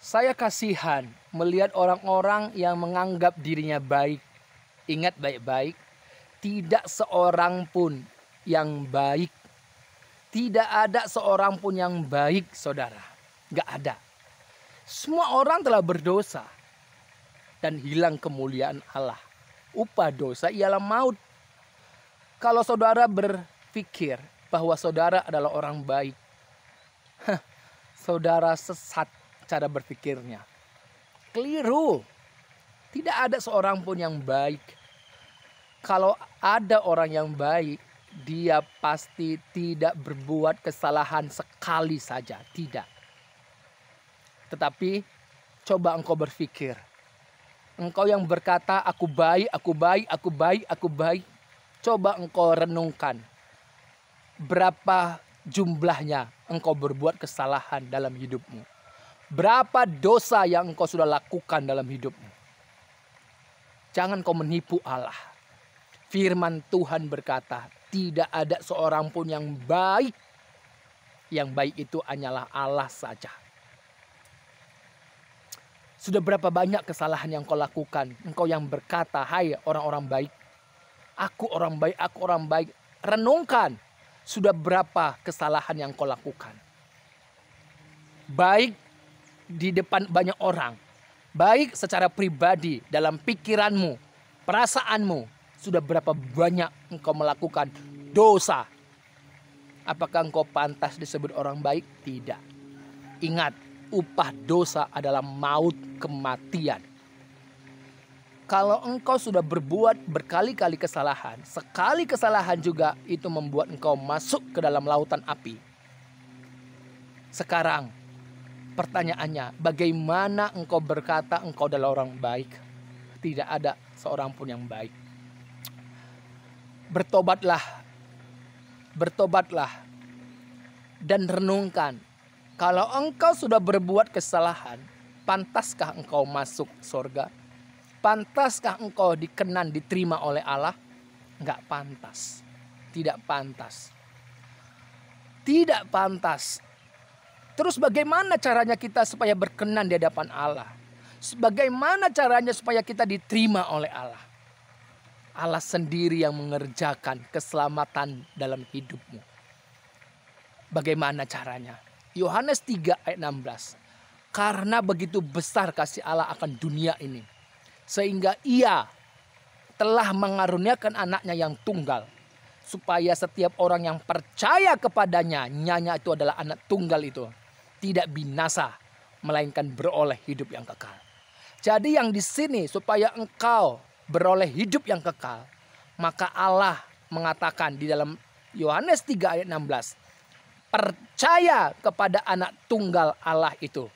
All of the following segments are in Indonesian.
Saya kasihan melihat orang-orang yang menganggap dirinya baik. Ingat baik-baik, tidak seorang pun yang baik. Tidak ada seorang pun yang baik, saudara. Gak ada. Semua orang telah berdosa dan hilang kemuliaan Allah. Upah dosa ialah maut. Kalau saudara berpikir bahwa saudara adalah orang baik, saudara sesat cara berpikirnya. Keliru. Tidak ada seorang pun yang baik. Kalau ada orang yang baik, dia pasti tidak berbuat kesalahan sekali saja. Tidak. Tetapi coba engkau berpikir. Engkau yang berkata, aku baik, aku baik, aku baik, aku baik. Coba engkau renungkan. Berapa jumlahnya engkau berbuat kesalahan dalam hidupmu? Berapa dosa yang engkau sudah lakukan dalam hidupmu? Jangan kau menipu Allah. Firman Tuhan berkata, tidak ada seorang pun yang baik. Yang baik itu hanyalah Allah saja. Sudah berapa banyak kesalahan yang kau lakukan? Engkau yang berkata, hai orang-orang baik. Aku orang baik, aku orang baik. Renungkan, sudah berapa kesalahan yang kau lakukan? Baik di depan banyak orang. Baik secara pribadi dalam pikiranmu, perasaanmu. Sudah berapa banyak engkau melakukan dosa? Apakah engkau pantas disebut orang baik? Tidak. Ingat, upah dosa adalah maut, kematian. Kalau engkau sudah berbuat berkali-kali kesalahan, sekali kesalahan juga itu membuat engkau masuk ke dalam lautan api. Sekarang pertanyaannya, bagaimana engkau berkata engkau adalah orang baik? Tidak ada seorang pun yang baik. Bertobatlah. Bertobatlah. Dan renungkan. Kalau engkau sudah berbuat kesalahan, pantaskah engkau masuk surga? Pantaskah engkau dikenan, diterima oleh Allah? Enggak pantas. Tidak pantas. Tidak pantas. Terus bagaimana caranya kita supaya berkenan di hadapan Allah? Bagaimana caranya supaya kita diterima oleh Allah? Allah sendiri yang mengerjakan keselamatan dalam hidupmu. Bagaimana caranya? Yohanes 3 ayat 16. Karena begitu besar kasih Allah akan dunia ini, sehingga ia telah mengaruniakan anaknya yang tunggal, supaya setiap orang yang percaya kepadanya, nyanya itu adalah anak tunggal itu, tidak binasa, melainkan beroleh hidup yang kekal. Jadi yang di sini supaya engkau beroleh hidup yang kekal, maka Allah mengatakan di dalam Yohanes 3 ayat 16, percaya kepada anak tunggal Allah itu.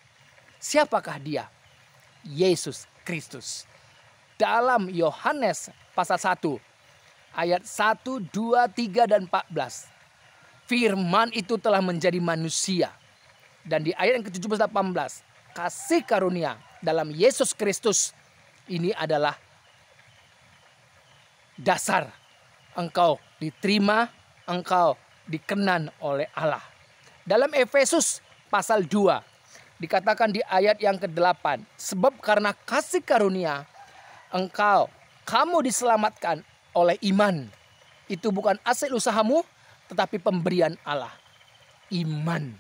Siapakah dia? Yesus Kristus. Dalam Yohanes pasal 1 ayat 1, 2, 3 dan 14. Firman itu telah menjadi manusia. Dan di ayat yang ke-17 18, kasih karunia dalam Yesus Kristus ini adalah dasar engkau diterima, engkau dikenan oleh Allah. Dalam Efesus pasal 2 dikatakan di ayat yang ke-8, sebab karena kasih karunia kamu diselamatkan oleh iman. Itu bukan hasil usahamu, tetapi pemberian Allah. Iman.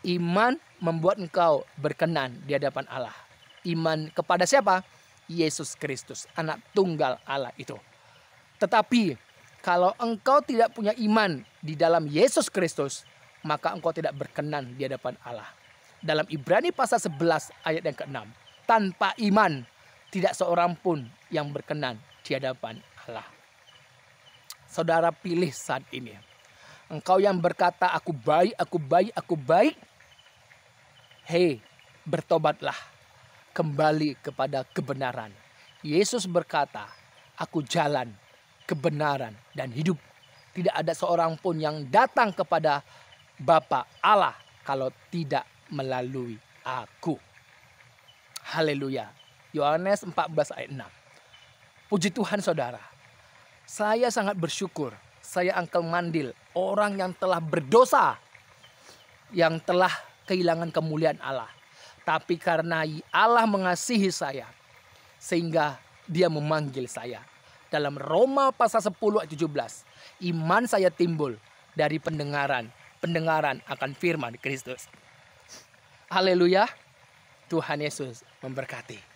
Iman membuat engkau berkenan di hadapan Allah. Iman kepada siapa? Yesus Kristus, anak tunggal Allah itu. Tetapi kalau engkau tidak punya iman di dalam Yesus Kristus, maka engkau tidak berkenan di hadapan Allah. Dalam Ibrani pasal 11 ayat yang ke-6. Tanpa iman, tidak seorang pun yang berkenan di hadapan Allah. Saudara pilih saat ini. Engkau yang berkata, aku baik, aku baik, aku baik. Hei, bertobatlah. Kembali kepada kebenaran. Yesus berkata, aku jalan, kebenaran, dan hidup. Tidak ada seorang pun yang datang kepada Bapa Allah kalau tidak melalui aku. Haleluya. Yohanes 14 ayat 6. Puji Tuhan saudara. Saya sangat bersyukur. Saya Uncle Mandil, orang yang telah berdosa, yang telah kehilangan kemuliaan Allah. Tapi karena Allah mengasihi saya, sehingga dia memanggil saya. Dalam Roma pasal 10 ayat 17. Iman saya timbul dari pendengaran. Pendengaran akan firman Kristus. Haleluya. Tuhan Yesus memberkati.